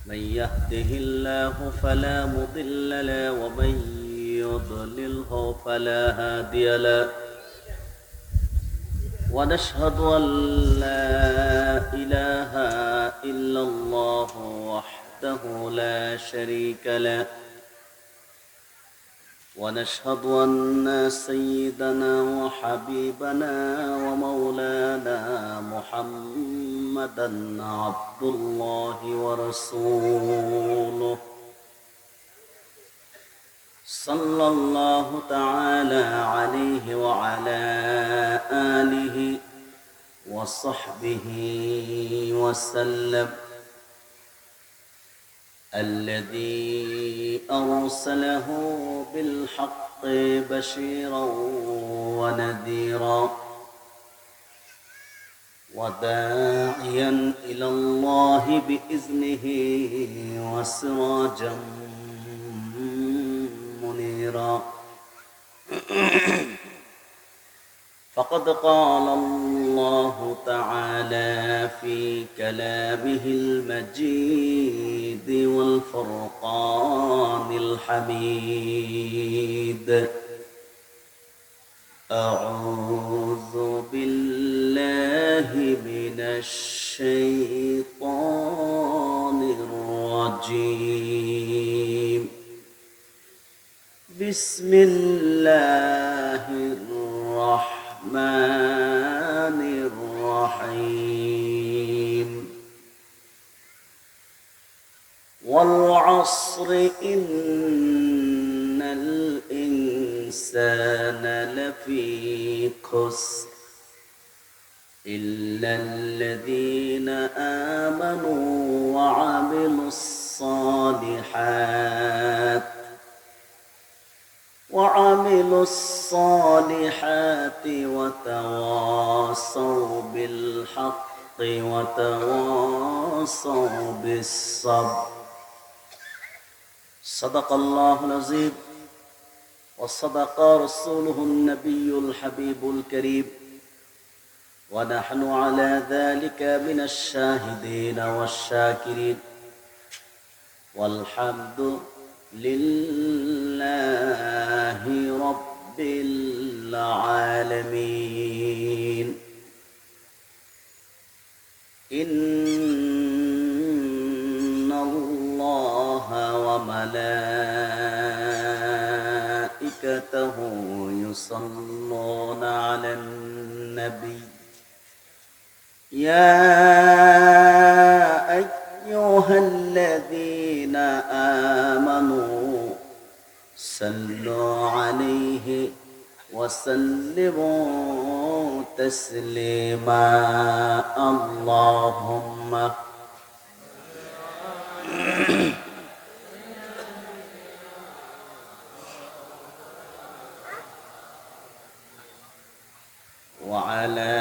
من يهده الله فلا مضل له ومن يضلله فلا هادي له ونشهد أن لا إله إلا الله وحده لا شريك له ونشهد أن سيدنا وحبيبنا ومولانا محمدا عبد الله ورسوله صلى الله تعالى عليه وعلى آله وصحبه وسلم الذي أرسله بالحق بشيرا ونذيرا وداعيا إلى الله بإذنه وسراجا منيرا فقد قال الله تعالى في كلامه المجيد والفرقان الحميد أعوذ بالله من الشيطان الرجيم بسم الله الرحمن الرحيم والعصر إن الإنسان لفي خسر إلا الذين آمنوا وعملوا الصالحات وتواصوا بالحق وتواصوا بالصبر صدق الله العظيم وصدق رسوله النبي الحبيب الكريم ونحن على ذلك من الشاهدين والشاكرين والحمد لله رب العالمين إن الله وملائكته يصلون على النبي يا أيها الذين آمنوا صلوا عليه وسلموا تسليما اللهم وعلى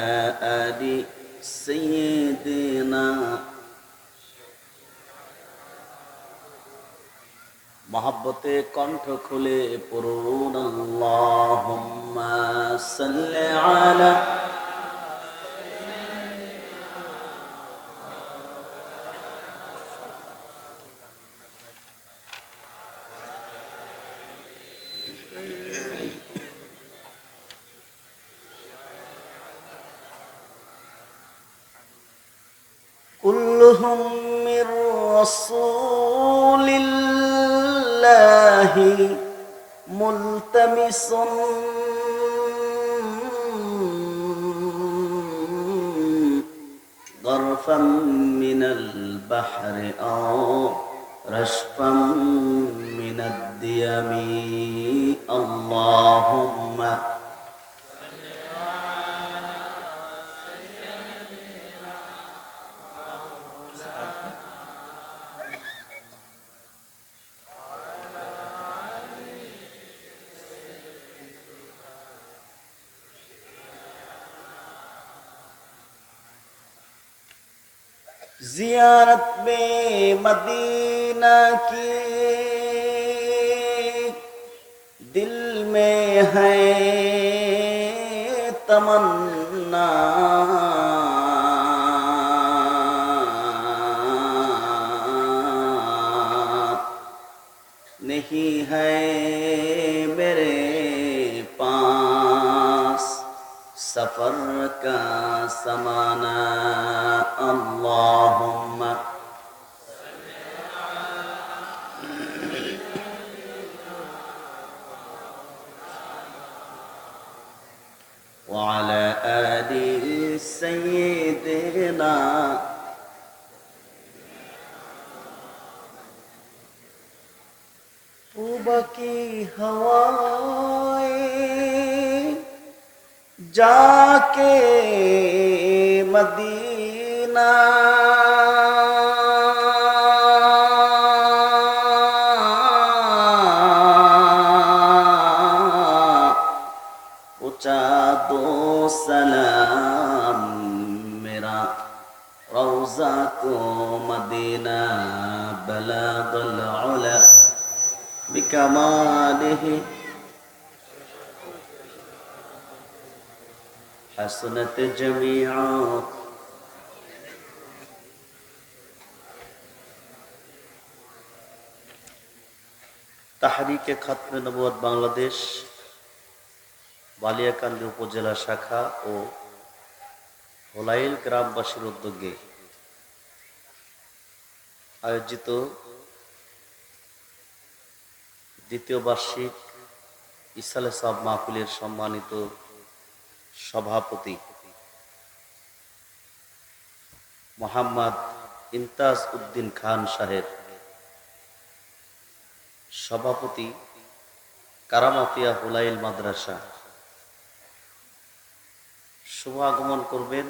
آل سيدنا محبت কণ্ঠ খুলে পড়ুন আল্লাহুম্মা সাল্লি আলা كلهم من رسول الله ملتمس ظرفا من البحر أو رشفا من الديم اللهم जियारत में मदीना की दिल में है तमन्ना नहीं है मेरे पास सफर का समाना अल्लाहुम्मा वअला आलि सय्यिदिना तौबा की हवाएं जाके मदीना पहुंचा दो सलाम मेरा रौजा को मदीना बलगल उला बिकमालिही हसनत जमीआ। তাহরিকে খাতমে নবুয়ত বাংলাদেশ বালিয়াকান্দি উপজেলা শাখা ও হোলাইল গ্রামবাসীর উদ্যোগে আয়োজিত দ্বিতীয় বার্ষিক ইসালে সাব মাহফিলের সম্মানিত সভাপতি মোহাম্মদ ইমতাজ উদ্দিন খান সাহেব, সভাপতি কারামাতিয়া হুলাইল মাদ্রাসা, শুভ আগমন করবেন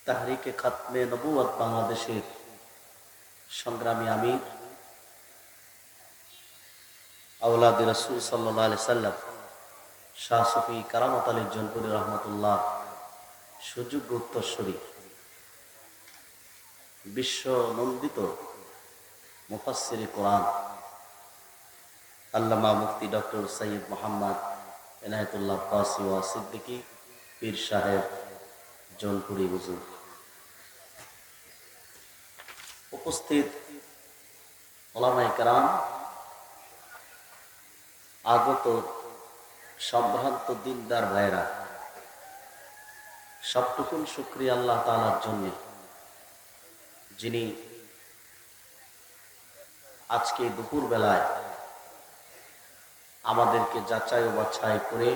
তাহরিকে খাতমে নবুয়ত বাংলাদেশের সংগ্রামী আমির আওলাদ রাসূল সাল্লাল্লাহু আলাইহি সাল্লাম শাহ সুফি কারামত আলী জনপুরি রহমতুল্লাহ সুযোগ্য উত্তরসূরি বিশ্ব নন্দিত মুফাসসিরে কোরআন আল্লামা মুফতি ডক্টর সৈয়দ মোহাম্মদ এনায়েতুল্লাহ কাসি ওয়া সিদ্দিকী পীর সাহেব জনপুরি হুজুর, উপস্থিত উলামায়ে কেরাম, আগত সম্ভ্রান্ত দিনদার ভাইরা, সবটুকুন শুকরিয়া আল্লাহ তাআলার জন্য যিনি আজকে দুপুর বেলায় আমাদেরকে যাচাই ও বাছাই করে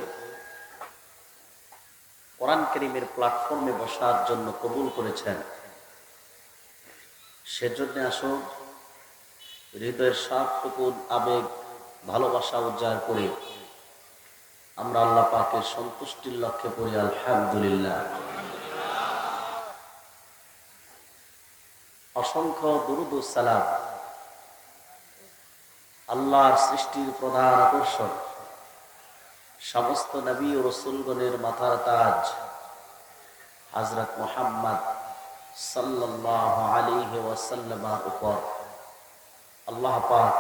কোরআন কারীমের প্ল্যাটফর্মে বসার জন্য কবুল করেছেন। সেজন্য আসুন হৃদয়ের সবটুকু আবেগ ভালোবাসা উজাড় করে আমরা আল্লাহ পাকের সন্তুষ্টির লক্ষ্যে পড়ি আলহামদুলিল্লাহ। অসংখ্য দুরূদ ও সালাম আল্লাহর সৃষ্টির প্রধান আকর্ষণ, সমস্ত নবী ও রাসূলগণের মাথার তাজ হযরত মুহাম্মদ সাল্লাল্লাহু আলাইহি ওয়াসাল্লামের উপর আল্লাহ পাক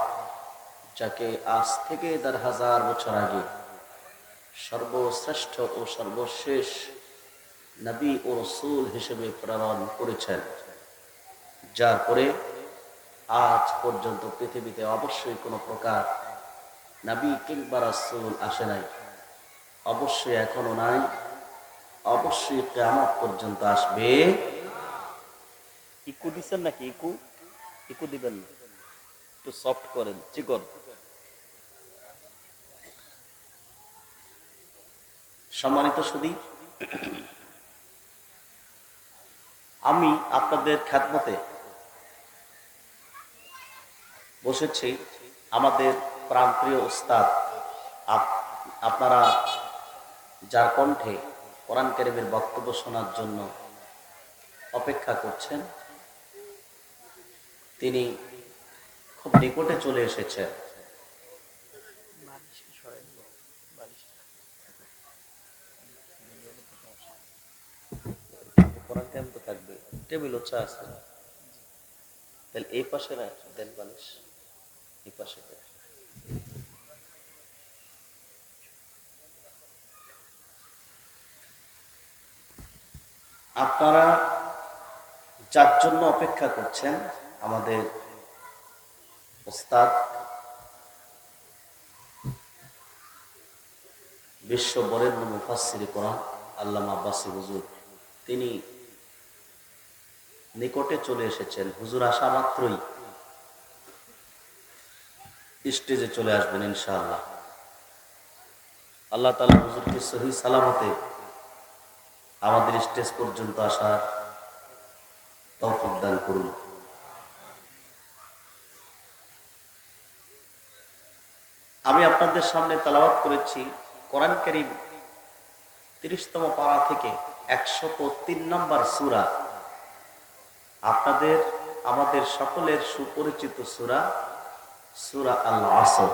যাকে আজ থেকে ১০০০০ বছর আগে সর্বশ্রেষ্ঠ ও সর্বশেষ নবী ও রাসূল হিসেবে প্রেরণ করেছেন, যার পরে আজ পর্যন্ত পৃথিবীতে অবশ্যই কোনো প্রকার নবী কিংবা রাসূল আসে নাই, অবশ্যই এখনো নাই, অবশ্যই কিয়ামত পর্যন্ত আসবে। ইকু দিচ্ছেন নাকি? ইকু দিবেন না, একটু সফট করেন, চিকন। সম্মানিত সুধী, আমি আপনাদের খেদমতে বসেছি আমাদের প্রাণপ্রিয় উস্তাদ, আপনারা যার কণ্ঠে কোরআন কারীমের বক্তব্য শোনার জন্য অপেক্ষা করছেন, তিনি খুব নিকটে চলে এসেছেন। কোরআন কারীম তো থাকবে, টেবিল ওচা আছে, তাহলে এই পাশে না দেন বালিশ, এই পাশে। আপনারা যার জন্য অপেক্ষা করছেন আমাদের ওস্তাদ বিশ্ব বরেণ্য মুফাসসির কোরআন আল্লামা আব্বাসী হুজুর তিনি নিকটে চলে এসেছেন। হুজুর আসা মাত্রই স্টেজে চলে আসবেন ইনশাআল্লাহ। আল্লাহ তাআলা হুজুরকে সহি সালামতে আমাদের স্টেজ পর্যন্ত আসার তৌফিক দান করুন। আমি আপনাদের সামনে তেলাওয়াত করেছি কোরআন কারীম 30তম পারা থেকে 103 নম্বর সূরা, আপনাদের আমাদের সকলের সুপরিচিত সূরা, সূরা আল আসর।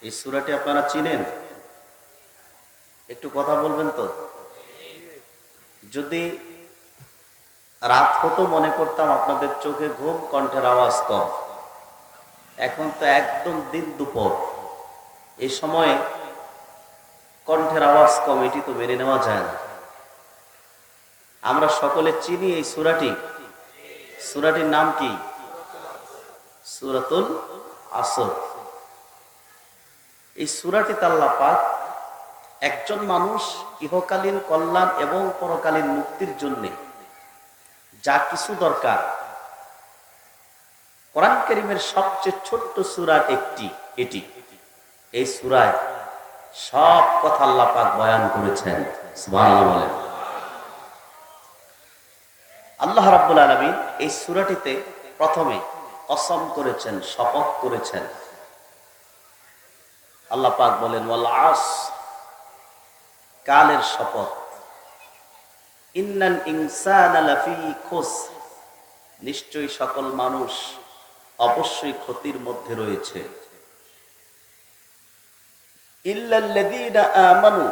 এই সূরাটি আপনারা চিনেন? একটু কথা বলবেন তো। যদি রাত হতো মনে করতাম আপনাদের চোখে ঘুম, কণ্ঠের আওয়াজ কম। এখন তো একদম দিন দুপুর, এই সময়ে কণ্ঠের আওয়াজ কম, এটি তো মেনে নেওয়া যায় না। আমরা সকলে চিনি এই সূরাটি। সূরাটির নাম কি? সূরাতুল আসর। এই সূরাটিতে আল্লাহ পাক একজন মানুষ ইহকালীন কল্যাণ এবং পরকালীন মুক্তির জন্য যা কিছু দরকার, কোরআন কারীমের সবচেয়ে ছোট্ট সূরার একটি এটি। এই সূরায় সব কথা আল্লাহ পাক বয়ান করেছেন। সুবহানাল্লাহ বলেন। আল্লাহ রাব্বুল আলামিন এই সূরাটিতে প্রথমে কসম করেছেন, শপথ করেছেন। আল্লাহ পাক বলেন ওয়াল আস, কালের শপথ। ইন্নাল ইনসানা লাফি খুসর, নিশ্চয়ই সকল মানুষ অবশ্যই ক্ষতির মধ্যে রয়েছে। ইল্লাল্লাযীনা আমানু,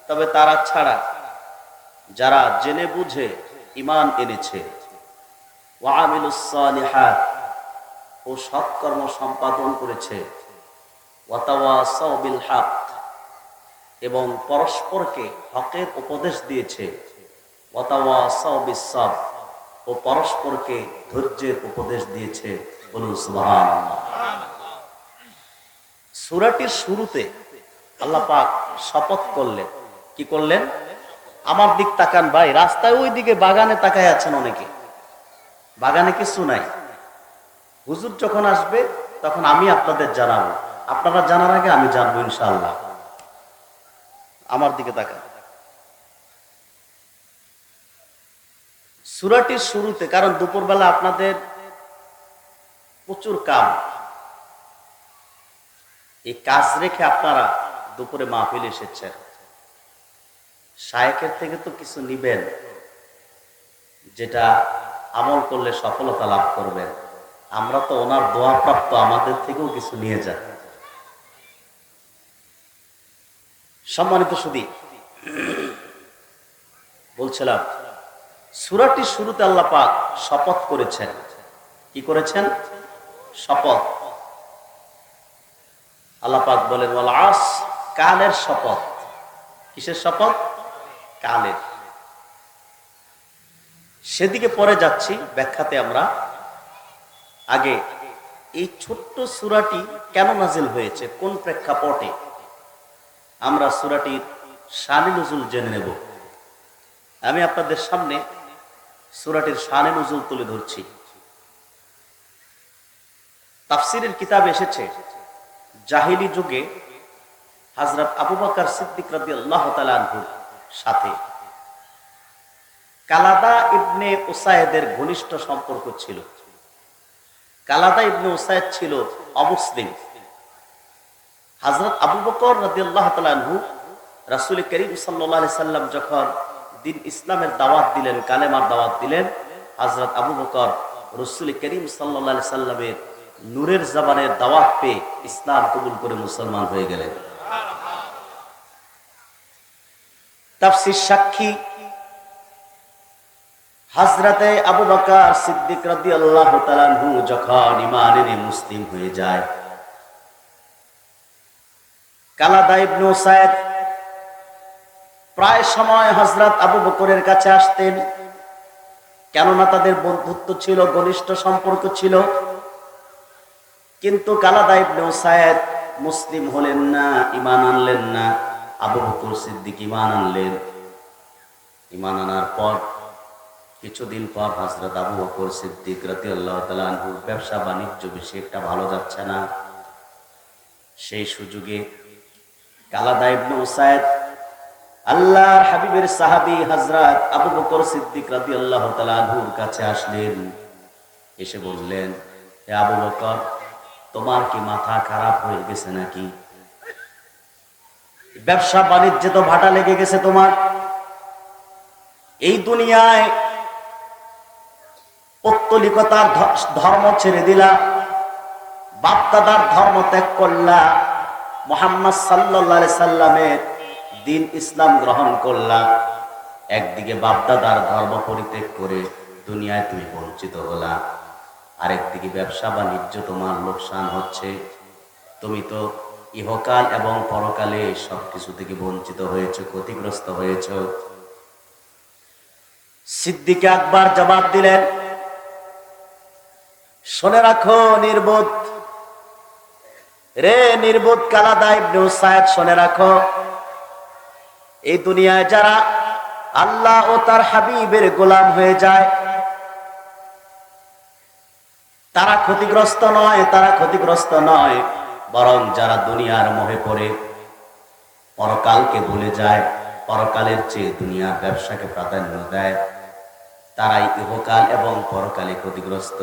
তবে তারা ছাড়া যারা জেনে বুঝে ঈমান এনেছে। ওয়া আমিলুস সালিহাত, ও সৎকর্ম সম্পাদন করেছে। ওয়া তাওয়াসাউ বিল হক, এবং পরস্পরকে হকের উপদেশ দিয়েছে। ওয়া তাওয়াসাউ বিস সাবর, ও পরস্পরকে ধৈর্যের উপদেশ দিয়েছে। বলুন সুবহানাল্লাহ। সূরাটির শুরুতে আল্লাহ পাক শপথ করলেন। কি করলেন? আমার দিক তাকান ভাই, রাস্তায় ওই দিকে বাগানে তাকায় আছেন অনেকে, বাগানে কিছু নাই। হুজুর যখন আসবে তখন আমি আপনাদের জানাবো, আপনারা জানার আগে আমি জানবো ইনশাআল্লাহ। আমার দিকে তাকান। সূরাটির শুরুতে, কারণ দুপুরবেলা আপনাদের প্রচুর কাম, এই কাজ রেখে আপনারা দুপুরে মাহফিল এসেছেন। শায়েখের থেকে তো কিছু নিবেন, যেটা আমল করলে সফলতা লাভ করবেন। আমরা তো ওনার দোয়া প্রাপ্ত, আমাদের থেকেও কিছু নিয়ে যান। সম্মানিত সুধী, বলছিলাম সূরাটির শুরুতে আল্লাহ পাক শপথ করেছেন। কি করেছেন? শপথ। আল্লাহ পাক বলেন ওয়াল আস, কালের শপথ। কিসের শপথ? কালের। সেদিকে পরে যাচ্ছি ব্যাখ্যাতে। আমরা আগে এই ছোট্ট সূরাটি কেন নাজিল হয়েছে, কোন প্রেক্ষাপটে, আমরা সূরাটির শানে নুজুল জেনে নেব। আমি আপনাদের সামনে সূরাটির শানে নুজুল তুলে ধরছি। তাফসীরের কিতাব এসেছে, জাহিলি যুগে হযরত আবু বকর সিদ্দিক রাদিয়াল্লাহু তাআলা আনহুর সাথে কালাদা ইবনে উসাইদের ঘনিষ্ঠ সম্পর্ক ছিল। কালাদা ইবনে উসাইদ ছিল অমুসলিম। হযরত আবু বকর রাদিয়াল্লাহু তাআলা আনহু রাসূল করিম সাল্লাল্লাহু আলাইহি সাল্লাম যখন দিন ইসলামের দাওয়াত দিলেন, কালেমার দাওয়াত দিলেন, হযরত আবু বকর রাসূল করিম সাল্লাল্লাহু আলাইহি সাল্লামের নূরের জবানের দাওয়াত পেয়ে ইসলাম কবুল করে মুসলমান হয়ে গেলেন। তাফসীর সাক্ষী, হযরতে আবু বকর সিদ্দিক রাদিয়াল্লাহু তাআলা আনহু যখন ঈমান এনে মুসলিম হয়ে যায়, কালাদা ইবনে উসাইদ প্রায় সময় হযরত আবু বকরের কাছে আসতেন, কেননা তাদের বন্ধুত্ব ছিল, ঘনিষ্ঠ সম্পর্ক ছিল। কিন্তু কালাদা ইবনে উসাইদ মুসলিম হলেন না, ঈমান আনলেন না। আবু বকর সিদ্দিক ঈমান আনলেন। ঈমান আনার পর কিছুদিন পর হযরত আবু বকর সিদ্দিক রাদিয়াল্লাহু তাআলা আনহুর ব্যবসা বাণিজ্য বেশি একটা ভালো যাচ্ছে না। সেই সুযোগে কালাদা ইবনে উসাইদ আল্লাহর হাবিবের সাহাবী হযরত আবু বকর সিদ্দিক রাদিয়াল্লাহু তাআলা আনহুর কাছে আসলেন। এসে বললেন, হে আবু বকর, তোমার কি মাথা খারাপ হয়ে গেছে নাকি? ব্যবসা বাণিজ্যে তো ভাটা লেগে গেছে তোমার। এই দুনিয়ায় পৌত্তলিকতার ধর্ম ছেড়ে দিলা, বাপদাদার ধর্ম ত্যাগ করলা, মুহাম্মদ সাল্লাল্লাহু আলাইহি সাল্লামের দ্বীন ইসলাম গ্রহণ করলা। একদিকে বাপদাদার ধর্ম পরিত্যাগ করে দুনিয়ায় তুমি বঞ্চিত হলা, আরেকদিকে ব্যবসা বাণিজ্য তোমার লোকসান হচ্ছে। তুমি তো ইহকাল এবং পরকালে সবকিছু থেকে বঞ্চিত হয়েছ, ক্ষতিগ্রস্ত হয়েছ। সিদ্দিক আকবর জবাব দিলেন, শুনে রাখো নির্বোধ, রে নির্বোধ কালাদা ইবনে উসাইদ, শুনে রাখো, এই দুনিয়ায় যারা আল্লাহ ও তার হাবিবের গোলাম হয়ে যায় তারা ক্ষতিগ্রস্ত নয়, তারা ক্ষতিগ্রস্ত নয়, বরং যারা দুনিয়ার মোহে পড়ে পরকালকে ভুলে যায়, পরকালের চেয়ে দুনিয়ার ব্যবসাকে প্রাধান্য দেয়, তারাই ইহকাল এবং পরকালে ক্ষতিগ্রস্ত।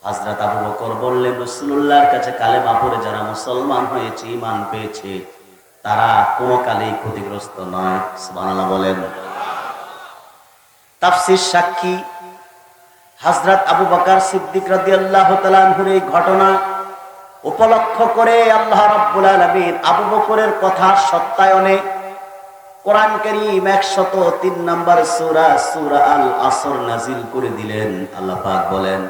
হযরত আবু বকর বললেন, রাসূলুল্লাহর কাছে কালেমা পড়ে যারা মুসলমান হয়েছে, ঈমান পেয়েছে, তারা কোনো কালেই ক্ষতিগ্রস্ত নয়। সুবহানাল্লাহ বলেন। তাফসীর সাক্ষী হযরত আবু বকর সিদ্দিক রাদিয়াল্লাহু তাআলা আনহুর এই ঘটনা উপলক্ষ করে আল্লাহ রাব্বুল আলামিন আবু বকরের কথা সত্যায়নে কোরআন কারীম 103 নম্বর সূরা সূরা আল আসর নাযিল করে দিলেন। আল্লাহ পাক বলেন,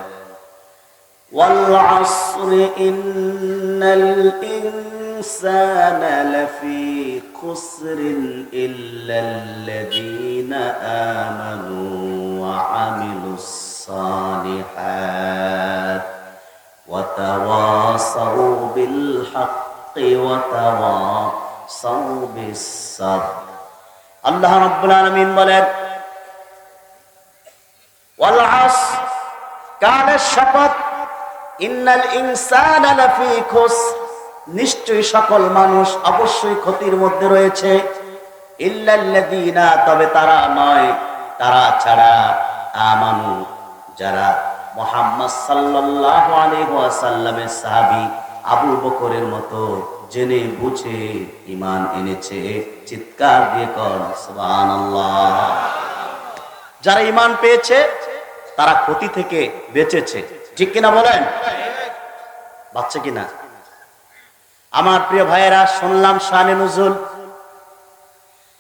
ওয়াল আসরি ইন্নাল ইনসানা লাফি খুসরিন ইল্লাল্লাযীনা আমানু ওয়া আমিলুস সালিহাত ওয়া তাওয়াসাউ বিল হাক্কি ওয়া তাওয়াসাউ বিস সাবর। আল্লাহ রাব্বুল আলামিন বলেন, ওয়াল আসর, কালের শপথ, ইন্নাল ইনসানা লাফি খুসর, নিশ্চয়ই সকল মানুষ অবশ্যই ক্ষতির মধ্যে রয়েছে, ইল্লাল্লাযীনা, তবে তারা নয়, তারা ছাড়া, আমানু, যারা মুহাম্মদ সাল্লাল্লাহু আলাইহি ওয়াসাল্লামের সাহাবী আবু বকরের মতো জেনে বুঝে ঈমান এনেছে। চিৎকার দিয়ে কর সুবহানাল্লাহ। যারা ঈমান পেয়েছে তারা ক্ষতি থেকে বেঁচেছে, ঠিক কিনা বলেন? বাচ্চা কিনা? আমার প্রিয় ভাইয়েরা, শুনলাম শানে নুজুল,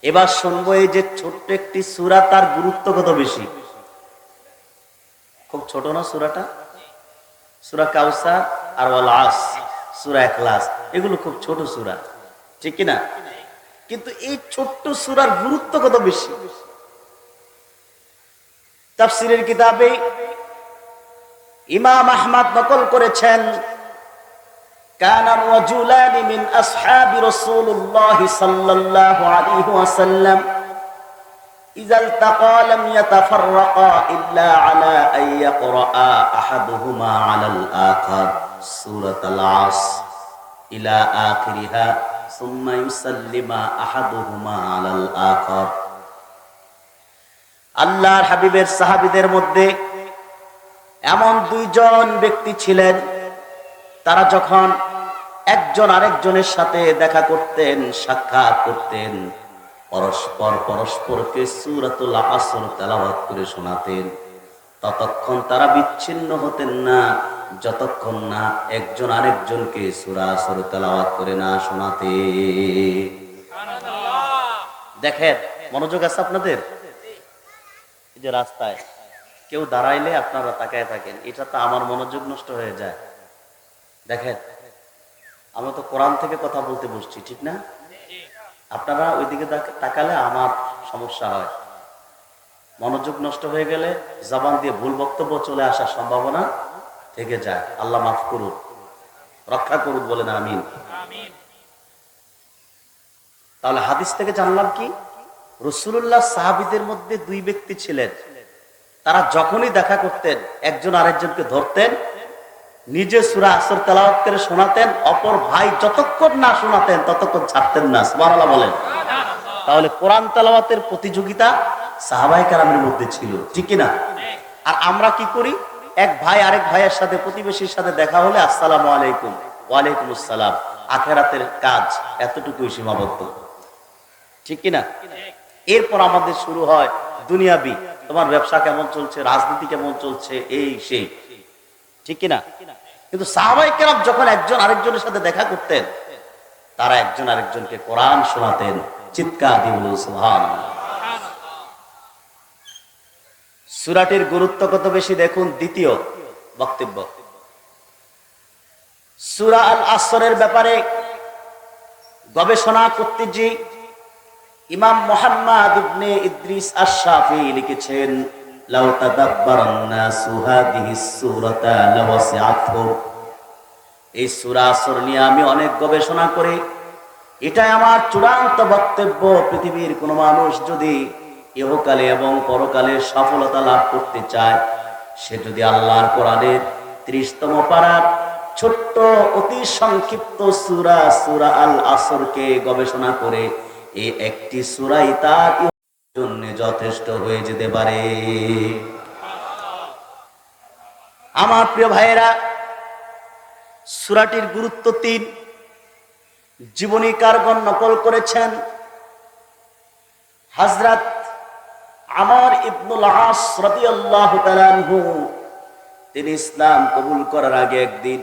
এবার শুনবো এই যে ছোট্ট একটি সূরা, তার গুরুত্ব কত বেশি। খুব ছোট না সূরাটা? সূরা কাউসার আর ওয়াল আসর, সূরা ইখলাস, এগুলো খুব ছোট সূরা, ঠিক কিনা? কিন্তু এই ছোট্ট সূরার গুরুত্ব কত বেশি। তাফসীরের কিতাবে ইমাম আহমদ নকল করেছেন, কানা রাজুলানি মিন আসহাবি রাসূলুল্লাহ সাল্লাল্লাহু আলাইহি ওয়াসাল্লাম ইযা ইলতাকা লাম ইয়াতাফাররাকা ইল্লা আলা আন ইয়াকরা আহাদুহুমা আলাল আখার সূরাতুল আসর ইলা আখিরিহা সুম্মা ইউসাল্লিমা আহাদুহুমা আলাল আখার। আল্লাহর হাবিবের সাহাবীদের মধ্যে এমন দুইজন ব্যক্তি ছিলেন, তারা যখন একজন আরেকজনের সাথে দেখা করতেন, সাক্ষাৎ করতেন, পরস্পরকে সূরাতুল আসর তেলাওয়াত করে শোনাতেন, ততক্ষণ তারা বিচ্ছিন্ন হতেন না যতক্ষণ না একজন আরেকজনকে সূরা আসর তেলাওয়াত করে না শোনাতে। দেখেন, মনোযোগ আছে আপনাদের? এই যে রাস্তায় কেউ দাঁড়াইলে আপনারা তাকায় থাকেন, এটা তো আমার মনোযোগ নষ্ট হয়ে যায়। দেখেন, আমি তো কোরআন থেকে কথা বলতে বসছি, ঠিক না? আপনারা ওইদিকে তাকালে আমার সমস্যা হয়, মনোযোগ নষ্ট হয়ে গেলে জবান দিয়ে ভুল বক্তব্য চলে আসার সম্ভাবনা থেকে যায়। আল্লাহ মাফ করুন। রক্ষা করুন, বলেন আমিন। তাহলে হাদিস থেকে জানলাম কি, রাসূলুল্লাহ সাহাবীদের মধ্যে দুই ব্যক্তি ছিলেন, তারা যখনই দেখা করতেন একজন আরেকজনকে ধরতেন, নিজে সূরা আসর তেলাওয়াত করে শোনাতেন, অপর ভাই যতক্ষণ না শোনাতেন ততক্ষণ ছাড়তেন না। সুবহানাল্লাহ বলেন। তাহলে কোরআন তেলাওয়াতের প্রতিযোগিতা সাহাবায়ে কেরামের মধ্যে ছিল, ঠিক কি না? আর আমরা কি করি, এক ভাই আরেক ভাইয়ের সাথে, প্রতিবেশীর সাথে দেখা হলে আসসালামু আলাইকুম, ওয়ালাইকুম আসসালাম, আখিরাতের কাজ এতটুকুই সীমাবদ্ধ, ঠিক কি না? এরপর আমাদের শুরু হয় দুনিয়াবি, তোমার ব্যবসা কেমন চলছে, রাজনীতি কেমন চলছে, এই সেই, ঠিক কি না? কিন্তু সাহাবায়ে কেরাম যখন একজন আরেকজনের সাথে দেখা করতেন, তারা একজন আরেকজনকে কোরআন শোনাতেন। চিৎকার দিয়ে বলুন সুবহানাল্লাহ। সূরাটির গুরুত্ব কত বেশি দেখুন দ্বিতীয় বক্তব্য। সূরা আল আসরের ব্যাপারে গবেষণা করতে যে ইমাম মুহাম্মদ ইবনে ইদ্রিস আশ-শাফিঈ লিখেছেন, লাউ তাদাব্বারান নাসু হাদিহিস সূরাতা লাওয়াসিআতহুম। এই সূরা আসর নিয়ে আমি অনেক গবেষণা করি, এটাই আমার চূড়ান্ত বক্তব্য। পৃথিবীর কোন মানুষ যদি ইহকালে এবং পরকালে সফলতা লাভ করতে চায়, সে যদি আল্লাহর কোরআনের 30তম পারার ছোট্ট অতি সংক্ষিপ্ত সূরা সূরা আল আসরকে গবেষণা করে, এই একটি সূরাই তার জন্য যথেষ্ট হয়ে যেতে পারে। আমার প্রিয় ভাইয়েরা, সূরাটির গুরুত্ব 3। জীবনীকারগণ নকল করেছেন হযরত আমর ইবনুল আস রাদিয়াল্লাহু তাআলা আনহু, তিনি ইসলাম কবুল করার আগে একদিন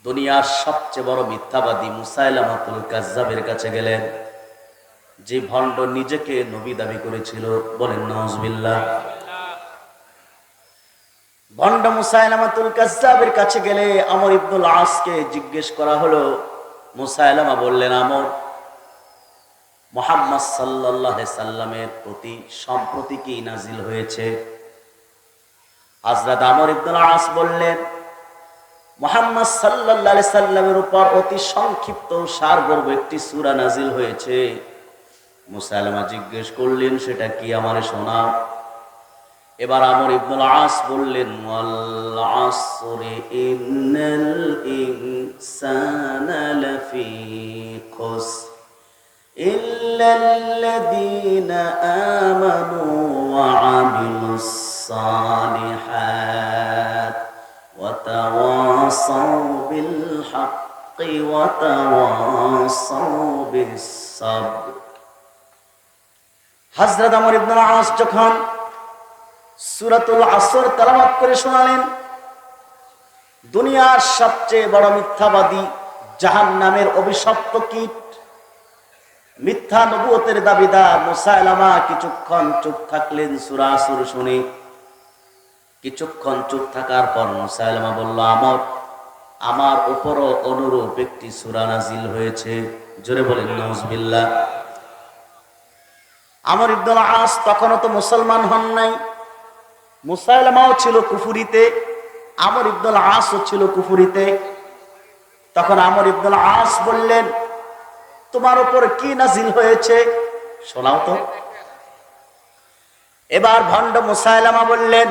দুনিয়ার সবচেয়ে বড় মিথ্যাবাদী মুসাইলামাতুল কাজ্জাবের কাছে গেলেন, যে ভণ্ড নিজেকে নবী দাবি করেছিল। বলেন নাউজুবিল্লাহ। ভণ্ড মুসাইলামাতুল কাজ্জাবের কাছে গেলে আমর ইবনুল আসকে জিজ্ঞেস করা হলো। মুসাইলামা বললেন, আমর, মুহাম্মদ সাল্লাল্লাহু আলাইহি সাল্লামের প্রতি সম্প্রতি কি নাজিল হয়েছে? হযরত আমর ইবনুল আস বললেন, মুহাম্মদ সাল্লাল্লাহু আলাইহি সাল্লামের উপর অতি সংক্ষিপ্ত সারগর্ভ একটি সূরা নাজিল হয়েছে। মুসাইলামা জিজ্ঞেস করলেন, সেটা কি, আমারে শোনাও। এবার আমর ইবনুল আস বললেন, ওয়াল আসরি ইন্নাল ইনসানা লাফি খুসর ইল্লাল্লাযীনা আমানু ওয়া আমিলুস সালিহাত ওয়া তাওয়াসাউ বিল হাক্কি ওয়া তাওয়াসাউ বিস সাবর। হযরত আমর ইবনুল আস যখন সূরাতুল আসর তেলাওয়াত করে শোনালেন, দুনিয়ার সবচেয়ে বড় মিথ্যাবাদী, জাহান্নামের অভিশপ্ত কীট, মিথ্যা নবুয়তের দাবিদার মুসাইলামা কিছুক্ষণ চুপ থাকলেন সূরা আসর শুনে। কিছুক্ষণ চুপ থাকার পর মুসাইলামা বলল, আমার উপরও অনুরূপ একটি সূরা নাজিল হয়েছে। জোরে বলেন নাউজুবিল্লাহ। আমর ইবনুল আস তখনও তো মুসলমান হন নাই। মুসাইলামাও ছিল কুফরিতে, আমর ইবনুল আসও ছিল কুফরিতে। তখন আমর ইবনুল আস বললেন, তোমার উপর কি নাজিল হয়েছে শোনাও তো। এবার ভণ্ড মুসাইলামা বললেন,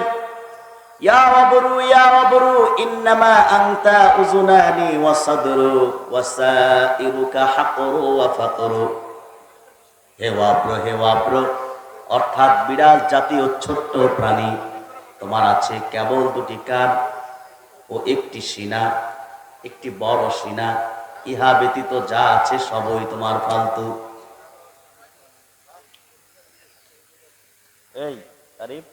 ইয়া ওয়াবরু ইন্নামা আনতা উযুনানি ওয়া সাদরু ওয়া সাইরুকা হাকরু ওয়া ফাকরু। হে ওয়াব্র, অর্থাৎ বিড়াল জাতীয় ছোট্ট প্রাণী, তোমার আছে কেবল 2টি কান ও একটি সিনা, একটি বড় সিনা, ইহা ব্যতীত যা আছে সবই তোমার ফালতু। এই আরিফ,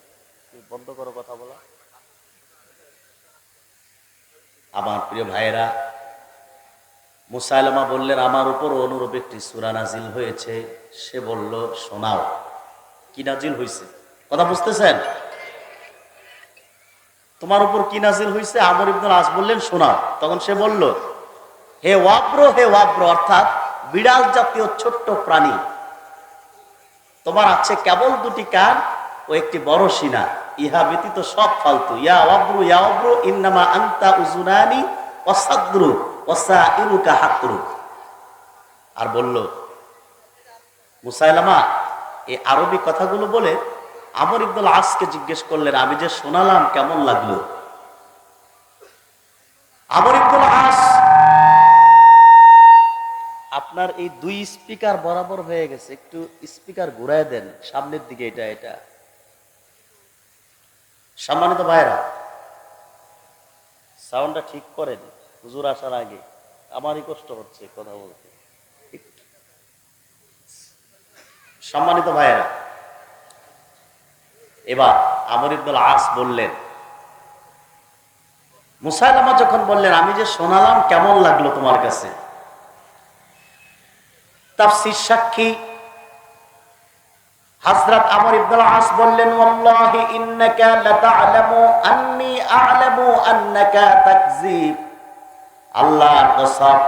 বন্ধ করো কথা বলা। আমার প্রিয় ভাইয়েরা, মুসাইলামা বললেন, আমার উপর অনুরূপ একটি সূরা নাজিল হয়েছে। সে বলল, শোনাও। কি নাজিল হয়েছে? কথা বুঝতেছেন? তোমার উপর কি নাজিল হয়েছে? আমর ইবনুল আস বললেন, শোনাও। তখন সে বলল, হে ওয়াব্র, অর্থাৎ বিড়াল জাতীয় ছোট্ট প্রাণী, তোমার আছে কেবল 2টি কান ও একটি বড় সিনা, ইহা ব্যতীত সব ফালতু। ইয়া ওয়াব্রু ইন্নামা আনতা উযুনানি ওয়াসাদরু ওয়াসাইরুকা হাকরু। আর বলল, মুসাইলামা এই আরবি কথাগুলো বলে আমর ইবনুল আসকে জিজ্ঞেস করলেন, আমি যে শোনালাম কেমন লাগলো? আমর ইবনুল আস, আপনার এই দুই স্পিকার বরাবর হয়ে গেছে, একটু স্পিকার ঘুরায় দেন সামনের দিকে, এটা সম্মানিত ভাইরা, সাউন্ডটা ঠিক করেন হুজুর আসার আগে, আমারই কষ্ট হচ্ছে কথা বলতে। সম্মানিত ভাইরা, এবার আমর ইবনুল আস বললেন, মুসাইলামা যখন বললেন আমি যে শোনালাম কেমন লাগলো তোমার কাছে? তাফসীর সাক্ষী হযরত আমর ইবনুল আস বললেন, ওয়াল্লাহি ইন্নাকা লাতা'লামু আন্নী আ'লামু আন্নাকা তাকযিব। আল্লাহর কসম,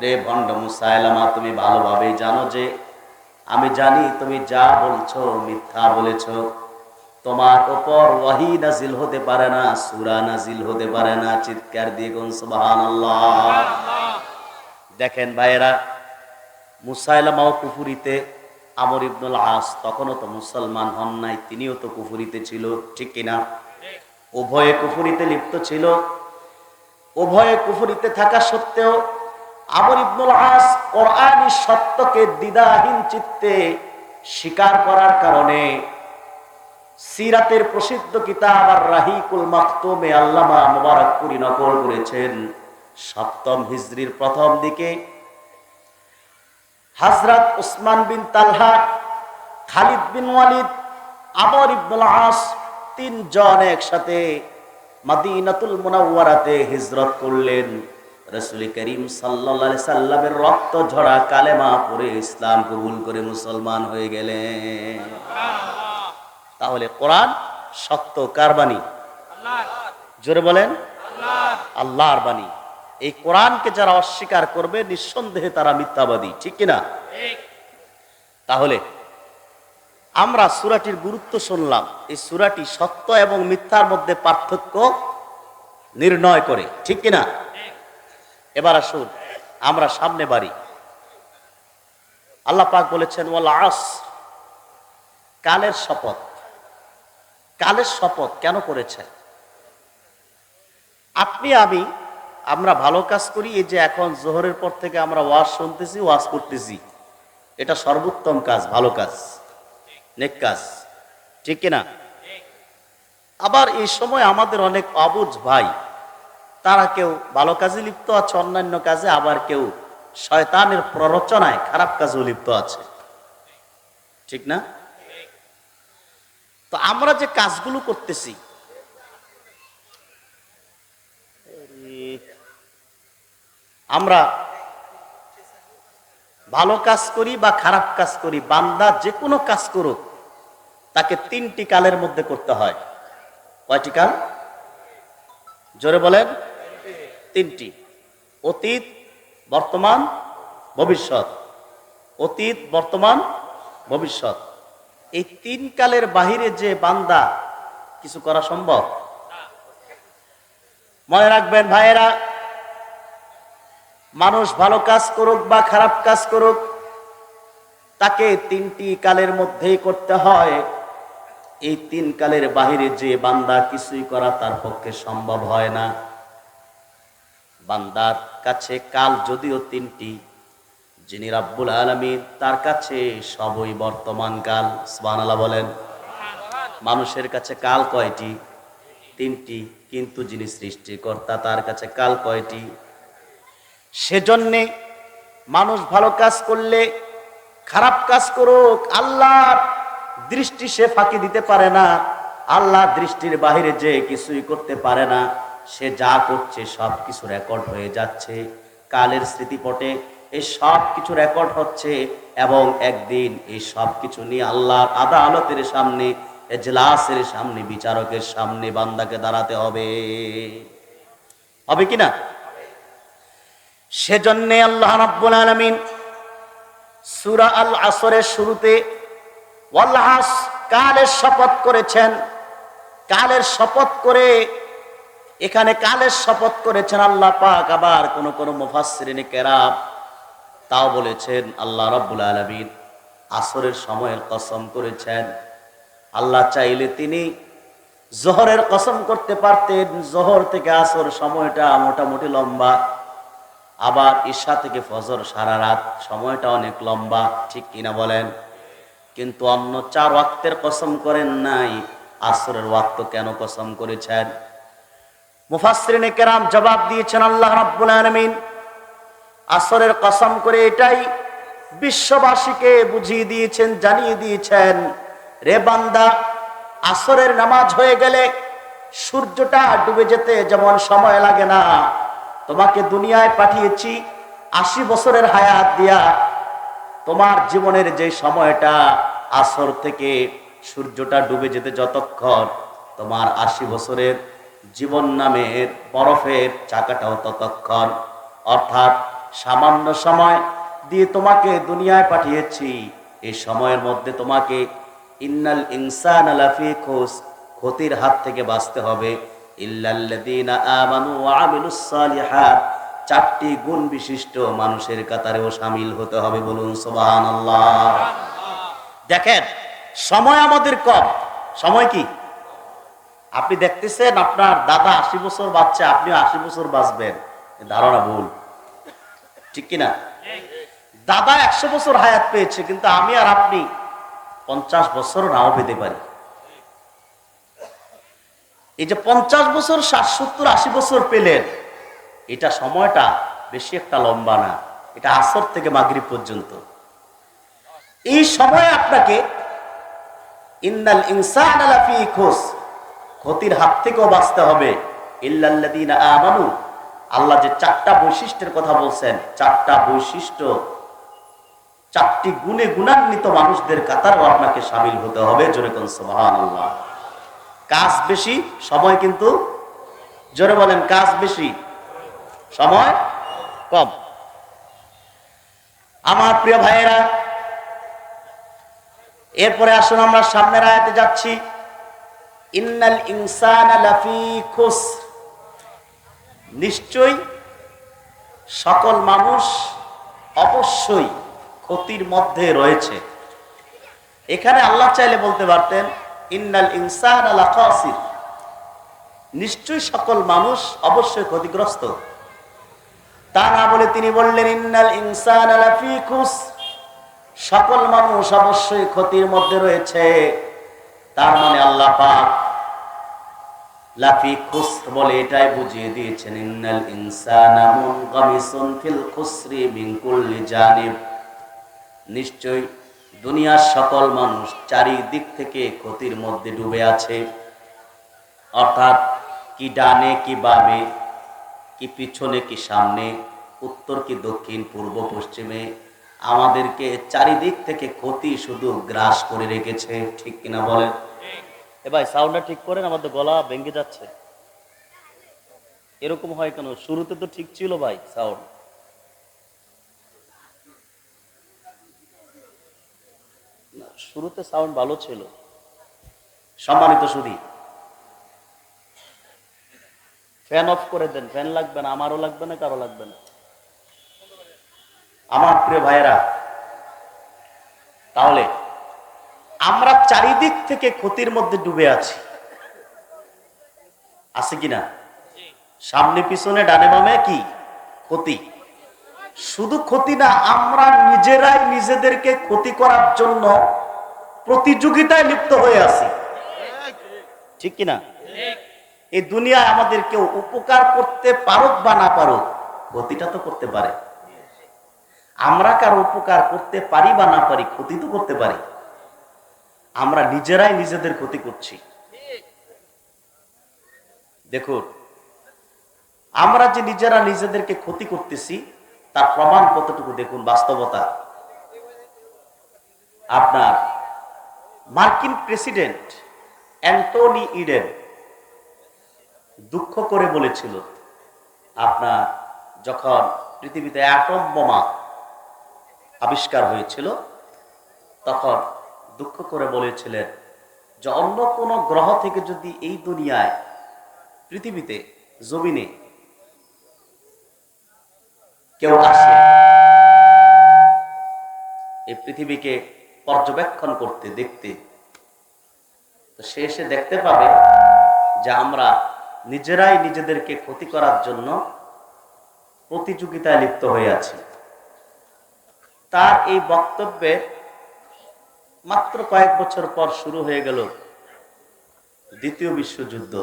রে ভণ্ড মুসাইলামা, তুমি ভালোভাবেই জানো যে আমি জানি তুমি যা বলছো মিথ্যা বলেছো। তোমার উপর ওয়াহী নাজিল হতে পারে না, সূরা নাজিল হতে পারে না। চিৎকার দিয়ে কোন সুবহানাল্লাহ। দেখেন ভাইয়েরা, মুসাইলামাও কুফরিতে, আমর ইবনুল আস তখনও তো মুসলমান হন নাই, তিনিও তো কুফরিতে ছিল, ঠিক কিনা? উভয়ে কুফরিতে লিপ্ত ছিল। উভয়ে কুফরিতে থাকা সত্ত্বেও আমর ইবনুল আস কোরআনী সত্যকে দ্বিধাহীন চিত্তে স্বীকার করার কারণে সিরাতের প্রসিদ্ধ কিতাব আর রাহিকুল মাকতুমে আল্লামা মুবারাকপুরী নকল করেছেন, 7ম হিজরির প্রথম দিকে হযরত উসমান বিন তালহা, খালিদ বিন ওয়ালিদ, আমর ইবনুল আস তিনজন একসাথে মদিনাতুল মুনাওয়ারাতে হিজরত করলেন। রাসূল করিম সাল্লাল্লাহু আলাইহি সাল্লামের রক্ত ঝরা কালেমা পড়ে ইসলাম কবুল করে মুসলমান হয়ে গেলেন। তাহলে কোরআন সত্য কার বাণী? জোরে বলেন, আল্লাহর বাণী। এই কোরআনকে যারা অস্বীকার করবে নিঃসন্দেহে তারা মিথ্যাবাদী, ঠিক কিনা? তাহলে আমরা সূরাটির গুরুত্ব শুনলাম। এই সূরাটি সত্য এবং মিথ্যার মধ্যে পার্থক্য নির্ণয় করে, ঠিক কিনা? এবার আসুন আমরা সামনে বাড়ি। আল্লাহ পাক বলেছেন ওয়াল আসর, কালের শপথ। কালের শপথ কেন করেছেন? আপনি আমরা ভালো কাজ করি, এই যে এখন জোহরের পর থেকে আমরা ওয়াজ শুনতেছি, ওয়াজ করতেছি, এটা সর্বোত্তম কাজ, ভালো কাজ, নেক কাজ, ঠিক কিনা? আবার এই সময় আমাদের অনেক অবুঝ ভাই, তারা কেউ ভালো কাজে লিপ্ত আছে, অন্যান্য কাজে, আবার কেউ শয়তানের প্ররোচনায় খারাপ কাজেও লিপ্ত আছে, ঠিক না? তো আমরা যে কাজগুলো করতেছি, আমরা ভালো কাজ করি বা খারাপ কাজ করি, বান্দা যে কোনো কাজ করুক তাকে 3টি কালের মধ্যে করতে হয়। কয়টি কাল? জোরে বলেন। 3টি। অতীত, বর্তমান, ভবিষ্যৎ। অতীত, বর্তমান, ভবিষ্যৎ। এই 3 কালের বাহিরে যে বান্দা কিছু করা সম্ভব? মনে রাখবেন ভাইয়েরা, মানুষ ভালো কাজ করুক বা খারাপ কাজ করুক তাকে 3টি কালের মধ্যেই করতে হয়। এই 3 কালের বাহিরে যে বান্দা কিছুই করা তার পক্ষে সম্ভব হয় না। বান্দার কাছে কাল যদিও 3টি, যিনি রাব্বুল আলামিন তার কাছে সবই বর্তমান কাল। সুবহানাল্লাহ বলেন। মানুষের কাছে কাল কয়টি? 3টি। কিন্তু যিনি সৃষ্টিকর্তা তার কাছে কাল কয়টি? সেজন্যে মানুষ ভালো কাজ করলে, খারাপ কাজ করুক, আল্লাহর দৃষ্টি সে ফাঁকি দিতে পারে না। আল্লাহর দৃষ্টির বাহিরে যে কিছুই করতে পারে না। সে যা করছে সব কিছু রেকর্ড হয়ে যাচ্ছে কালের স্মৃতিপটে। এই সব কিছু রেকর্ড হচ্ছে এবং একদিন এই সব কিছু নিয়ে আল্লাহর আদালতের সামনে, এজলাসের সামনে, বিচারকের সামনে বান্দাকে দাঁড়াতে হবে। হবে কিনা? সেজন্য আল্লাহ রাব্বুল আলামিন সূরা আল আসরের শুরুতে ওয়াল আসর, কালের শপথ করেছেন। কালের শপথ করে এখানে কালের শপথ করেছেন আল্লাহ পাক, আবার কোন কোন মুফাসসিরিন কেরাম তাও বলেছেন আল্লাহ রাব্বুল আলামিন আসরের সময়ের কসম করেছেন। আল্লাহ চাইলে তিনি জোহরের কসম করতে পারতেন, জোহর থেকে আসর সময়টা মোটামুটি লম্বা, আবার ঈশা থেকে ফজর সারা রাত সময়টা অনেক লম্বা, ঠিক কিনা বলেন? কিন্তু অন্য 4 ওয়াক্তের কসম করেন নাই, আসরের ওয়াক্ত কেন কসম করেছেন? মুফাসসিরিনে কেরাম জবাব দিয়েছেন আল্লাহ রাব্বুল আলামিন আসরের কসম করে এটাই বিশ্ববাসীকে বুঝিয়ে দিয়েছেন, জানিয়ে দিয়েছেন, রে বান্দা, আসরের নামাজ হয়ে গেলে সূর্যটা ডুবে যেতে যেমন সময় লাগে না, তোমাকে দুনিয়ায় পাঠিয়েছি 80 বছরের হায়াত দিয়া, তোমার জীবনের যে সময়টা আসর থেকে সূর্যটা ডুবে যেতে যতক্ষণ, তোমার 80 বছরের জীবন নামের বরফের চাকাটাও ততক্ষণ। অর্থাৎ সামান্য সময় দিয়ে তোমাকে দুনিয়ায় পাঠিয়েছি, এই সময়ের মধ্যে তোমাকে ইন্নাল ইনসানা লাফি খুস, ক্ষতির হাত থেকে বাঁচতে হবে, ইল্লাল্লাযীনা আমানু ওয়া আমিলুস সালিহাত, 4টি গুণ বিশিষ্ট মানুষের কাতারেও শামিল হতে হবে। বলুন সুবহানাল্লাহ। দেখেন সময় আমাদের কম, সময় কি? আপনি দেখতেছেন আপনার দাদা 80 বছর বাঁচছে, আপনিও 80 বছর বাঁচবেন, ধারণা ভুল, ঠিক কিনা? দাদা 100 বছর হায়াত পেয়েছে, কিন্তু আমি আর আপনি 50 বছর নাও পেতে পারি। এই যে 50 বছর, 60, 70, 80 বছর পেলেন, এটা সময়টা বেশি একটা লম্বা না, এটা আসর থেকে মাগরিব পর্যন্ত। এই সময় আপনাকে ইন্নাল ইনসানা লাফি খুস, ক্ষতির হাত থেকেও বাঁচতে হবে, ইল্লাল্লাযীনা আমানু, আল্লাহ যে 4টা বৈশিষ্ট্যের কথা বলছেন, 4টা বৈশিষ্ট্য, 4টি গুণে গুণান্বিত মানুষদের কাতারও আপনাকে শামিল হতে হবে। জোরে কোন সুবহানাল্লাহ। কাজ বেশি, সময় কিন্তু, জোরে বলেন, কাজ বেশি, সময় কম। আমার প্রিয় ভাইয়েরা, এরপরে আসুন আমরা সামনের আয়াতে যাচ্ছি। ইন্নাল ইনসানা লাফি খুসর, নিশ্চয়ই সকল মানুষ অবশ্যই ক্ষতির মধ্যে রয়েছে। এখানে আল্লাহ চাইলে বলতে পারতেন ইন্নাল ইনসানা লাখাসির, নিশ্চয়ই সকল মানুষ অবশ্যই ক্ষতিগ্রস্ত। তা না বলে তিনি বললেন ইন্নাল ইনসানা লাফি খুসর, সকল মানুষ অবশ্যই ক্ষতির মধ্যে রয়েছে। তার মানে আল্লাহ পাক লাফি খুসর বলে এটাই বুঝিয়ে দিয়েছেন ইন্নাল ইনসানা মুনগামিসুন ফিল খুসরি মিন কুল্লি জানিব, নিশ্চয়ই দুনিয়ার সকল মানুষ চারিদিক থেকে ক্ষতির মধ্যে ডুবে আছে। অর্থাৎ কি ডানে কি বামে, কি পিছনে কি সামনে, উত্তর কি দক্ষিণ, পূর্ব পশ্চিমে, আমাদেরকে চারিদিক থেকে ক্ষতি শুধু গ্রাস করে রেখেছে, ঠিক কিনা বলেন? এ ভাই সাউন্ডটা ঠিক করেন, আমাদের গলা ভেঙে যাচ্ছে। এরকম হয় কেন? শুরুতে তো ঠিক ছিল ভাই সাউন্ড। শুরুতে সাউন্ড ভালো ছিল। সম্মানিত সুধী, ফ্যান অফ করে দেন, ফ্যান লাগবে না, আমারও লাগবে না, কারো লাগবে না। আমার প্রিয় ভাইয়েরা, তাহলে আমরা চারিদিক থেকে ক্ষতির মধ্যে ডুবে আছি, আছে কিনা? সামনে পিছনে ডানে বামে কি ক্ষতি? শুধু ক্ষতি না, আমরা নিজেরাই নিজেদেরকে ক্ষতি করার জন্য প্রতিযোগিতায় লিপ্ত হয়ে আছি, ঠিক কিনা? এই দুনিয়ায় আমাদের কেউ উপকার করতে পারুক বা না পারুক, ক্ষতিটা তো করতে পারে। আমরা কারো উপকার করতে পারি বা না পারি, ক্ষতি তো করতে পারি। আমরা নিজেরাই নিজেদের ক্ষতি করছি। দেখুন, আমরা যে নিজেরা নিজেদেরকে ক্ষতি করতেছি তার প্রমাণ কতটুকু দেখুন, বাস্তবতা। আপনার মার্কিন প্রেসিডেন্ট অ্যান্টনি ইডেন দুঃখ করে বলেছিল, আপনার যখন পৃথিবীতে অ্যাটম বোমা আবিষ্কার হয়েছিল তখন দুঃখ করে বলেছিলেন যে অন্য কোনো গ্রহ থেকে যদি এই দুনিয়ায় পৃথিবীতে জমিনে কেউ আসে এই পৃথিবীকে পর্যবেক্ষণ করতে, দেখতে, তো সে এসে দেখতে পাবে যে আমরা নিজেরাই নিজেদেরকে ক্ষতি করার জন্য প্রতিযোগিতায় লিপ্ত হয়ে আছি। তার এই বক্তব্যে মাত্র কয়েক বছর পর শুরু হয়ে গেল দ্বিতীয় বিশ্বযুদ্ধ,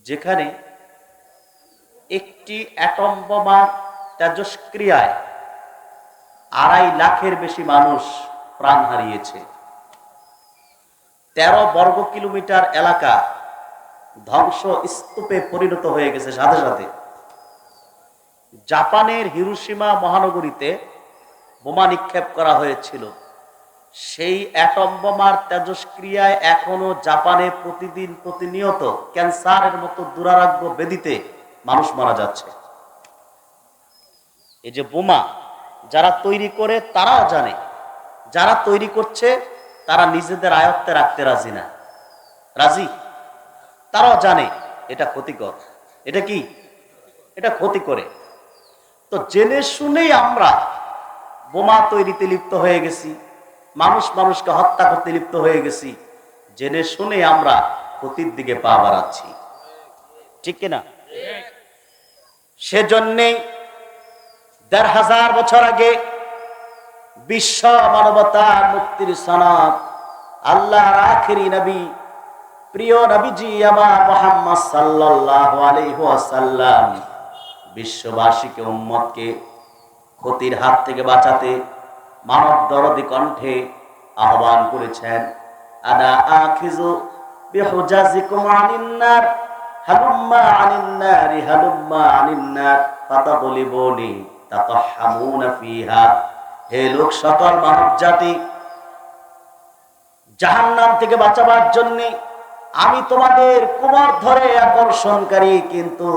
যেখানে একটি অ্যাটম বোমার তেজস্ক্রিয়ায় 2.5 লাখের বেশি মানুষ প্রাণ হারিয়েছে। 13 বর্গ কিলোমিটার এলাকা ধ্বংস স্তূপে পরিণত হয়ে গেছে। সাথে সাথে জাপানের হিরোশিমা মহানগরীতে বোমা নিক্ষেপ করা হয়েছিল। সেই অ্যাটম বোমার তেজস্ক্রিয়ায় এখনো জাপানে প্রতিনিয়ত ক্যান্সারের মতো দুরারোগ্য ব্যাধিতে মানুষ মারা যাচ্ছে। এই যে বোমা যারা তৈরি করে তারাও জানে, যারা তৈরি করছে তারা নিজেদের আয়ত্তে রাখতে রাজি, তারাও জানে এটা ক্ষতিকর। এটা কি? এটা ক্ষতি করে। তো জেনে শুনেই আমরা বোমা তৈরিতে লিপ্ত হয়ে গেছি, মানুষকে হত্যা করতে লিপ্ত হয়ে গেছি, জেনে শুনে আমরা ক্ষতির দিকে পা বাড়াচ্ছি, ঠিক কিনা? সেজন্যেই 1500 বছর আগে বিশ্ব মানবতার মুক্তির সনদ আল্লাহর আখেরি নবী, প্রিয় নবীজি আমার মুহাম্মদ সাল্লাল্লাহু আলাইহি ওয়াসাল্লাম বিশ্ববাসীকে, উম্মতকে ক্ষতির হাত থেকে বাঁচাতে মানব দরদি কণ্ঠে আহ্বান করেছেন। আনা আখিযু বিহুজাজিকুম আনিন নার হালুম্মা আনিন নারি হালুম্মা আনিন নার ফাতাগলিবুনি তাতাহামুনা ফিহা। হে লোক সকল, মানব জাতি, জাহান্নাম থেকে বাঁচাবার জন্য আমি তোমাদের কোমর ধরে আকর্ষণকারী, কিন্তু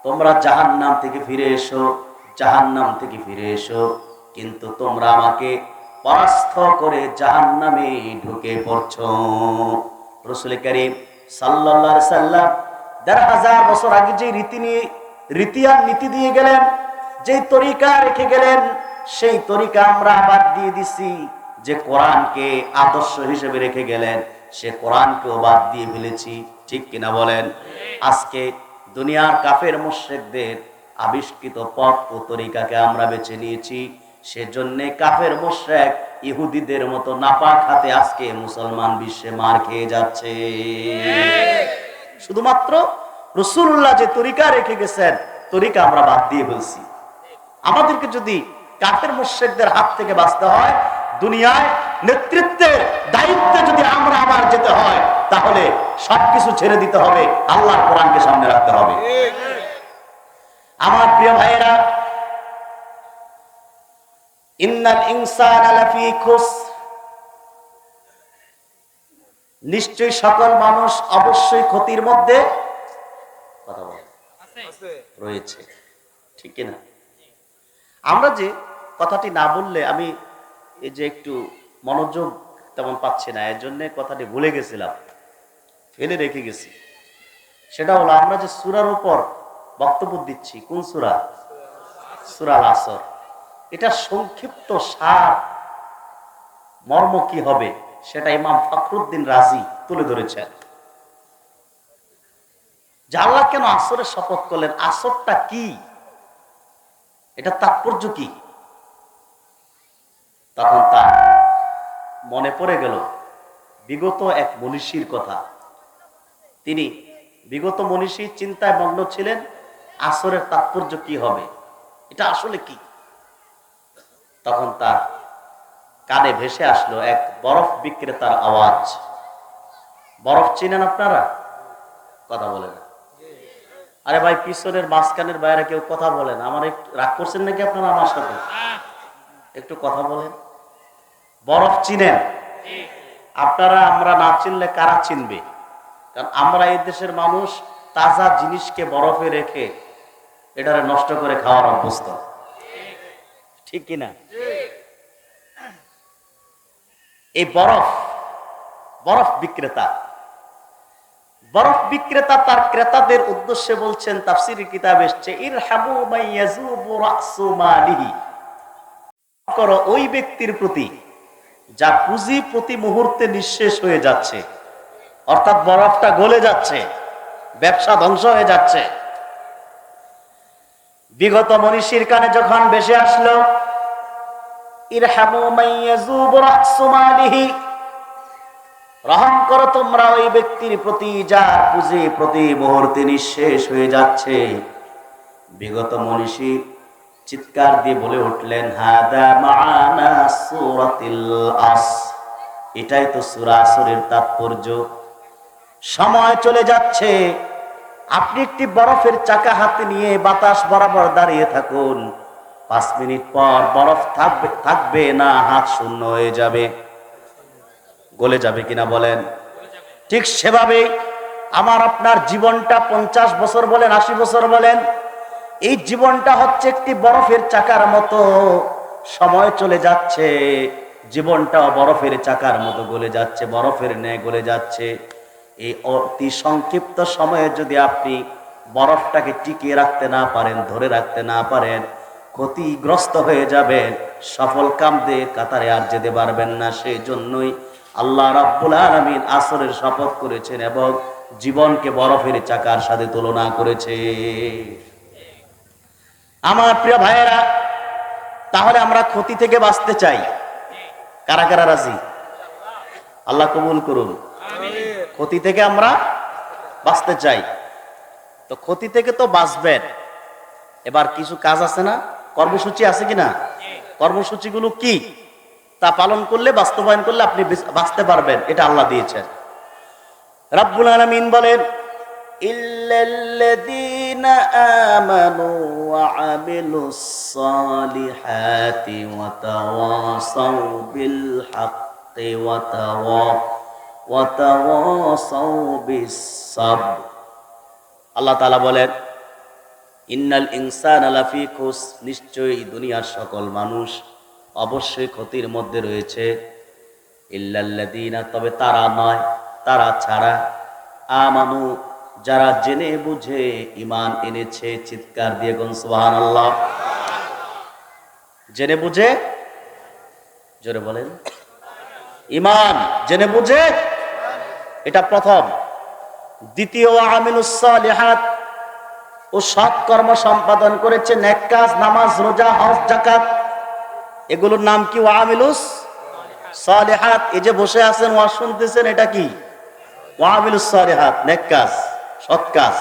তোমরা জাহান্নাম থেকে ফিরে এসো, কিন্তু তোমরা আমাকে পরাস্ত করে জাহান্নামে ঢুকে পড়ছো। রাসূল কারীম সাল্লাল্লাহু আলাইহি সাল্লাম 1500 বছর আগে যে নীতি দিয়ে গেলেন, যে তরিকা রেখে গেলেন, সেই তরিকা আমরা বাদ দিয়ে দিছি। যে কোরআনকে আদর্শ হিসেবে রেখে গেলেন, সে কোরআনকেও বাদ দিয়ে ফেলেছি, ঠিক কিনা বলেন? আজকে দুনিয়ার কাফের মুশরিকদের আবিষ্কৃত পথ ও তরিকাকে আমরা বেছে নিয়েছি। সেজন্য কাফের মুশরিক ইহুদিদের মতো নাপাক হাতে আজকে মুসলমান বিশ্বে মার খেয়ে যাচ্ছে। শুধুমাত্র রাসূলুল্লাহ যে তরিকা রেখে গেছেন, তরিকা আমরা বাদ দিয়ে ফেলছি। আমাদেরকে যদি কাফের মুশরিকদের হাত থেকে বাঁচতে হয়, দুনিয়ায় নেতৃত্বের দায়িত্বে যদি আমরা আবার যেতে হয়, তাহলে সবকিছু ছেড়ে দিতে হবে, আল্লাহর কোরআনকে সামনে রাখতে হবে। আমার প্রিয় ভাইয়েরা, ইন্নাল ইনসানা লাফি খুসর, নিশ্চয়ই সকল মানুষ অবশ্যই ক্ষতির মধ্যে রয়েছে, ঠিক কিনা? আমরা যে কথাটি না বললে আমি এই যে একটু মনোযোগ তেমন পাচ্ছি না, এর জন্য কথাটি ভুলে গেছিলাম, ফেলে রেখে গেছি। সেটা হলো, আমরা যে সূরার উপর বক্তব্য দিচ্ছি, কোন সূরা? সূরা আল আসর। এটা সংক্ষিপ্ত সার মর্ম কি হবে সেটা ইমাম ফখরুদ্দিন রাজি তুলে ধরেছেন। যে আল্লাহ কেন আসরের শপথ করলেন, আসরটা কি, এটা তাৎপর্য কি? তখন তার মনে পড়ে গেল বিগত এক মনীষীর কথা। তিনি বিগত মনীষী চিন্তায় মগ্ন ছিলেন, আসরের তাৎপর্য কি হবে, এটা আসলে কি। তখন তার কানে ভেসে আসলো এক বরফ বিক্রেতার আওয়াজ। বরফ চিনেন আপনারা? কথা বলে না। আরে ভাই, পিছনের মাঝখানের বাইরে কেউ কথা বলেন। আমার একটু রাগ করছেন নাকি আপনারা আমার সাথে? একটু কথা বলেন। বরফ চিনেন আপনারা? আমরা না চিনলে কারা চিনবে? কারণ আমরা এই দেশের মানুষ তাজা জিনিসকে বরফে রেখে এটারে নষ্ট করে খাওয়ার অভ্যস্ত, ঠিক কিনা? এই বরফ বিক্রেতা বরফ বিক্রেতা তার ক্রেতাদের উদ্দেশ্যে বলছেন, তাফসীরের কিতাব এসেছে, ইরহামু মাইয়াযুবু রাসু মালিহি, করো ওই ব্যক্তির প্রতি যার পুঁজি প্রতি মুহূর্তে নিঃশেষ হয়ে যাচ্ছে, অর্থাৎ বরফটা গলে যাচ্ছে, ব্যবসা ধ্বংস হয়ে যাচ্ছে। বিগত মনীষীর কানে যখন ভেসে আসলো, ইরহামু মাইয়াযুবু রাসু মালিহি, রহম করো তোমরা ওই ব্যক্তির প্রতি যার পুঁজি প্রতি মুহূর্তে নিঃশেষ হয়ে যাচ্ছে। বিগত মনীষী চিৎকার দিয়ে বলে উঠলেন, হাদা মা'ানা সূরাতিল আস, এটাই তো সূরা আসরের তাৎপর্য। সময় চলে যাচ্ছে, আপনি একটি বরফের চাকা হাতে নিয়ে বাতাস বরাবর দাঁড়িয়ে থাকুন, 5 মিনিট পর বরফ থাকবে না, হাত শূন্য হয়ে যাবে, গলে যাবে কিনা বলেন? ঠিক সেভাবে আমার আপনার জীবনটা 50 বছর বলেন, 80 বছর বলেন, এই জীবনটা হচ্ছে একটি বরফের চাকার মতো। সময় চলে যাচ্ছে, জীবনটাও বরফের চাকার মতো গলে যাচ্ছে, বরফের ন্যায় গলে যাচ্ছে। এই অতি সংক্ষিপ্ত সময়ে যদি আপনি বরফটাকে টিকিয়ে রাখতে না পারেন, ধরে রাখতে না পারেন, ক্ষতিগ্রস্ত হয়ে যাবেন, সফল কামদের কাতারে আর যেতে পারবেন না। সেই জন্যই আল্লাহ রাব্বুল আলামিন আসরের শপথ করেছেন এবং জীবনকে বরফের চাকার সাথে তুলনা করেছে। আমার প্রিয় ভাইয়েরা, তাহলে আমরা ক্ষতি থেকে বাঁচতে চাই, কারা কারা রাজি? আল্লাহ কবুল করুন। ক্ষতি থেকে আমরা বাঁচতে চাই, তো ক্ষতি থেকে তো বাঁচবেন, এবার কিছু কাজ আছে না, কর্মসূচি আছে কিনা? কর্মসূচিগুলো কি, তা পালন করলে, বাস্তবায়ন করলে আপনি বাঁচতে পারবেন, এটা আল্লাহ দিয়েছেন। রাব্বুল আলামিন বলেন, ইল্লাল্লাযীনা আমানু ওয়া আমিলুস সালিহাতি ওয়া তাওয়াসাউ বিল হাক্কি ওয়া তাওয়াসাউ বিস সাবর। আল্লাহ তাআলা বলেন, ইন্নাল ইনসানা লাফি খুস, নিশ্চয়ই দুনিয়ার সকল মানুষ অবশ্যই ক্ষতির মধ্যে রয়েছে। ইল্লাল্লাযীনা, তবে তারা নয়, তারা ছাড়া, আমানু, যারা জেনে বুঝে ঈমান এনেছে। চিৎকার দিয়ে কোন সুবহানাল্লাহ। জেনে বুঝে, জোরে বলেন, ঈমান জেনে বুঝে, এটা প্রথম। দ্বিতীয়, আমিলুস সালিহাত, ও সৎ কর্ম সম্পাদন করেছে, নেক কাজ, নামাজ, রোজা, হজ, যাকাত, এগুলোর নাম কি? ওয়ামিলুস সালিহাত। এই যে বসে আছেন, ওয়াজ শুনতেছেন, এটা কি? ওয়ামিলুস সালিহাত, নেক কাজ, সৎ কাজ।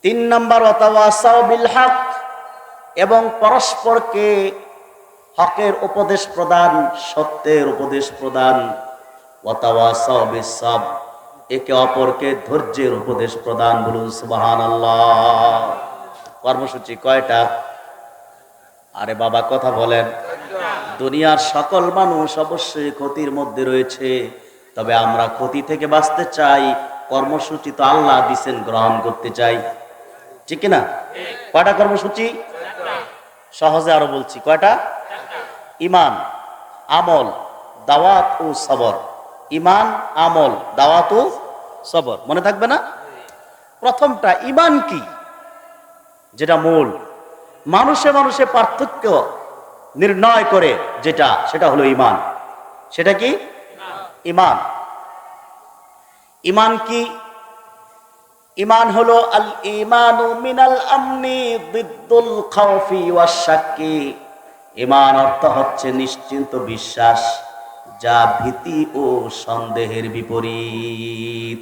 3 নম্বর, ওয়াতাওয়াসাউ বিল হক, এবং পরস্পরকে হকের উপদেশ প্রদান, সত্যের উপদেশ প্রদান। ওয়াতাওয়াসাউ বিস সাবর, একে অপরকে ধৈর্যের উপদেশ প্রদান। বলুন সুবহানাল্লাহ। কর্মসূচি কয়টা? আরে বাবা কথা বলেন। দুনিয়ার সকল মানুষ অবশ্যই ক্ষতির মধ্যে রয়েছে, তবে আমরা ক্ষতি থেকে বাঁচতে চাই, কর্মসূচি তো আল্লাহ দিয়েছেন, গ্রহণ করতে চাই, ঠিক কিনা? কয়টা কর্মসূচি? সহজে আরো বলছি, কয়টা? ঈমান, আমল, দাওয়াত ও সবর। ঈমান, আমল, দাওয়াত ও সবর, মনে থাকবে না? প্রথমটা ঈমান কি, যেটা মূল, মানুষে মানুষে পার্থক্য নির্ণয় করে যেটা, সেটা হলো ঈমান। সেটা কি? ঈমান। ঈমান কি? ঈমান হলো আল ঈমানু মিনাল আমনি দিদ্দুল খাউফি ওয়াশ শাক্কি। ঈমান অর্থ হচ্ছে নিশ্চিন্ত বিশ্বাস, যা ভীতি ও সন্দেহের বিপরীত।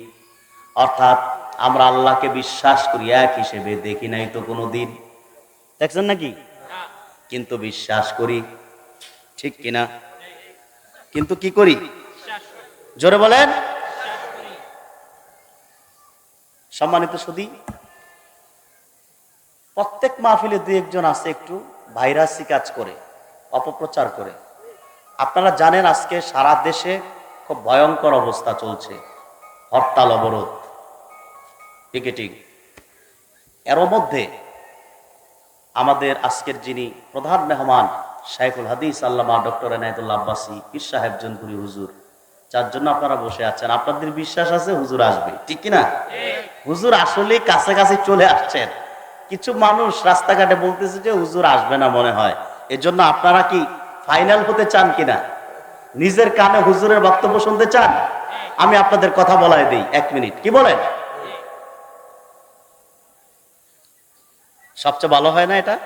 অর্থাৎ আমরা আল্লাহকে বিশ্বাস করি, এক হিসেবে দেখি নাই তো কোনোদিন, দেখছেন নাকি? কিন্তু বিশ্বাস করি, ঠিক কিনা? কিন্তু কি করি? জোরে বলেন। সম্মানিত সুধী, প্রত্যেক মাহফিলে 2-1 আছে একটু ভাইরাসি কাজ করে, অপপ্রচার করে। আপনারা জানেন আজকে সারা দেশে খুব ভয়ঙ্কর অবস্থা চলছে, হরতাল, অবরোধ, পিকেটিং। এর মধ্যে আমাদের আজকের যিনি প্রধান মেহমান, শাইখুল হাদিস আল্লামা ডক্টর এনায়েতুল্লাহ আব্বাসী পীর সাহেব জনপুরি হুজুর, যার জন্য আপনারা বসে আছেন। আপনাদের বিশ্বাস আছে হুজুর আসবে, ঠিক কিনা? হুজুর আসলে কাছাকাছি চলে আসছেন। কিছু মানুষ রাস্তাঘাটে বলতেছে যে হুজুর আসবে না মনে হয়। এজন্য আপনারা কি ফাইনাল হতে চান কিনা? নিজের কানে হুজুরের বক্তব্য শুনতে চান? আমি আপনাদের কথা বলাই দেই, 1 মিনিট, কি বলেন? সবচেয়ে ভালো হয় না এটা?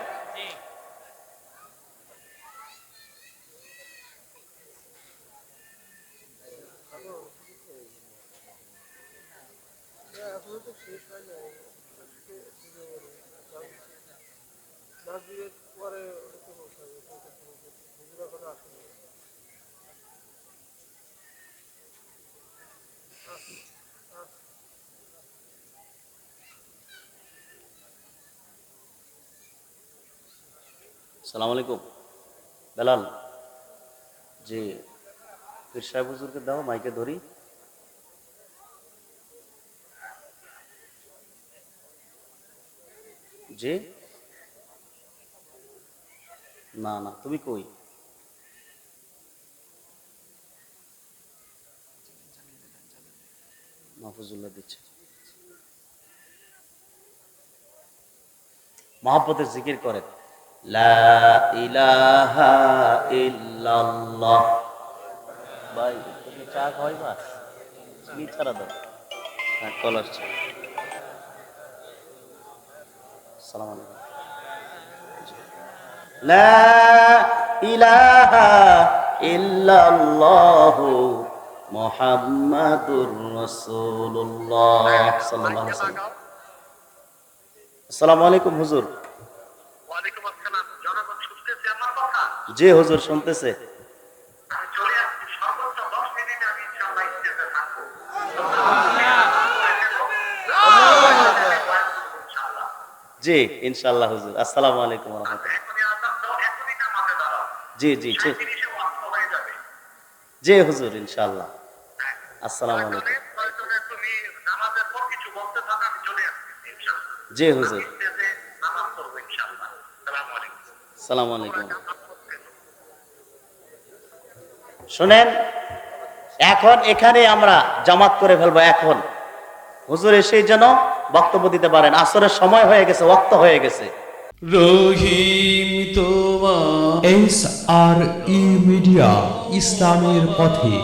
আসসালামু আলাইকুম। বেলাল, জি, পীর সাহেব হুজুরকে দাও, মাইকে ধরি। জি, না না, তুমি কই? মাহফুজুল্লাহ দিচ্ছে। মহব্বতের জিকির করেন, লা ইলাহা ইল্লাল্লাহ। ভাই তুমি চা খাওয়াইবা? কি ছাড়া দাও? হ্যাঁ, কল আসছে। আসসালামু আলাইকুম। লা ইলাহা ইল্লাল্লাহু মুহাম্মাদুর রাসূলুল্লাহ সাল্লাল্লাহু আলাইহি ওয়াসাল্লাম। আসসালামু আলাইকুম হুজুর। ওয়ালাইকুম আসসালাম। জনগণ শুনতেছে আমার কথা? জি হুজুর, শুনতেছে। আমি চলে আসছি, সর্বোচ্চ 10 মিনিট আমি ইনশাআল্লাহ স্টেজে থাকবো। জি ইনশাআল্লাহ হুজুর। আসসালামু আলাইকুম ওয়া রাহমাতুল্লাহ। এখনই আজান দাও, এখনই নামাজে দাঁড়াও। জি জি জি 37 ওয়াক্ত হয়ে যাবে। জি হুজুর, ইনশাআল্লাহ। আসসালামু আলাইকুম। প্রয়োজনে তুমি নামাজের পর কিছু বলতে থাকো, আমি চলে আসছি ইনশাআল্লাহ। জি হুজুর। আমি স্টেজে নামাজ পড়বো ইনশাআল্লাহ। আসসালামু আলাইকুম। আসসালামু আলাইকুম। শুনেন, এখন এখানে আমরা জামাত করে ফেলবো। এখন হুজুর এসেই যেন বক্তব্য দিতে পারেন। আসরের সময় হয়ে গেছে, ওয়াক্ত হয়ে গেছে। রহিম তোমার SRE মিডিয়া ইসলামের পথে।